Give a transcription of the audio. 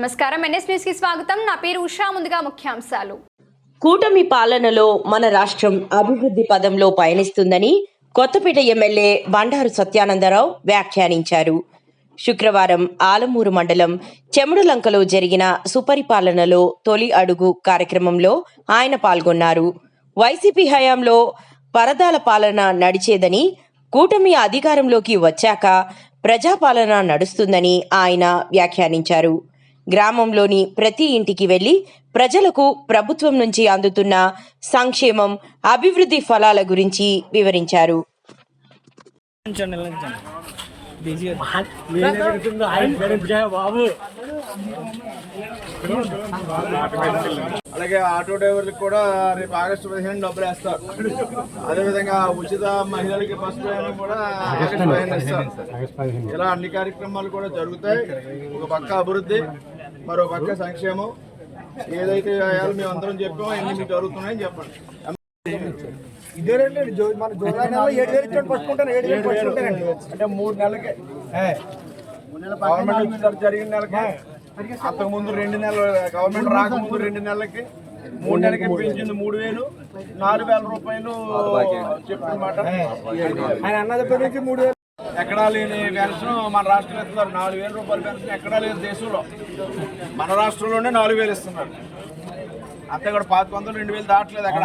నమస్కారం, NS news కి స్వాగతం. నా పేరు ఉషా. ముందుగా ముఖ్యాంశాలు. కూటమి పాలనలో మన రాష్ట్రం అభివృద్ధి పదంలో పయనిస్తుందని కొత్తపేట ఎమ్మెల్యే బండారు సత్యానందరావు వ్యాఖ్యానించారు. శుక్రవారం ఆలమూరు మండలం చెముడులంకలో జరిగిన సుపరిపాలనలో తొలి అడుగు కార్యక్రమంలో ఆయన పాల్గొన్నారు. వైసీపీ హయాంలో పరదాల పాలన నడిచేదని, కూటమి అధికారంలోకి వచ్చాక ప్రజాపాలన నడుస్తుందని ఆయన వ్యాఖ్యానించారు. గ్రామంలోని ప్రతి ఇంటికి వెళ్లి ప్రజలకు ప్రభుత్వం నుంచి అందుతున్న సంక్షేమం, అభివృద్ధి ఫలాల గురించి వివరించారు. అలాగే ఆటో డ్రైవర్లకు కూడా రేపు ఆగస్టు 15 డబ్బులు వేస్తారు. అదేవిధంగా ఉచిత మహిళలకి బస్ ప్రయాణం కూడా ఆగస్టు 15 ఇస్తారు. ఇలా అన్ని కార్యక్రమాలు కూడా జరుగుతాయి. ఒక పక్క అభివృద్ధి, మరో పక్క సంక్షేమం. ఏదైతే అయ్యాలో మేము అందరం చెప్పామో అన్ని మీకు జరుగుతున్నాయని చెప్పండి. ఇదేనండి మన జూలై నెలలో 7,000 ఇచ్చాడు పట్టుకుంటాను. 7,000 పట్టుకుంటానండి. అంటే 3 నెలలకే గవర్నమెంట్ వచ్చేసరికి జరిగిన నెలకే, అంతకుముందు 2 నెలలు గవర్నమెంట్ రాకముందు 2 నెలలకి 3 నెలలకి పెంచింది 3,000, 4,000 రూపాయలు చెప్పమాట. ఆయన అన్నదప్పటి నుంచి 3,000 ఎక్కడా లేని పెన్షన్ మన రాష్ట్రం ఇస్తున్నారు. 4,000 రూపాయల పెన్షన్ ఎక్కడా లేదు దేశంలో. మన రాష్ట్రంలోనే 4,000 ఇస్తున్నారు. అంతే కూడా 1,500, 2,000 దాటలేదు అక్కడ.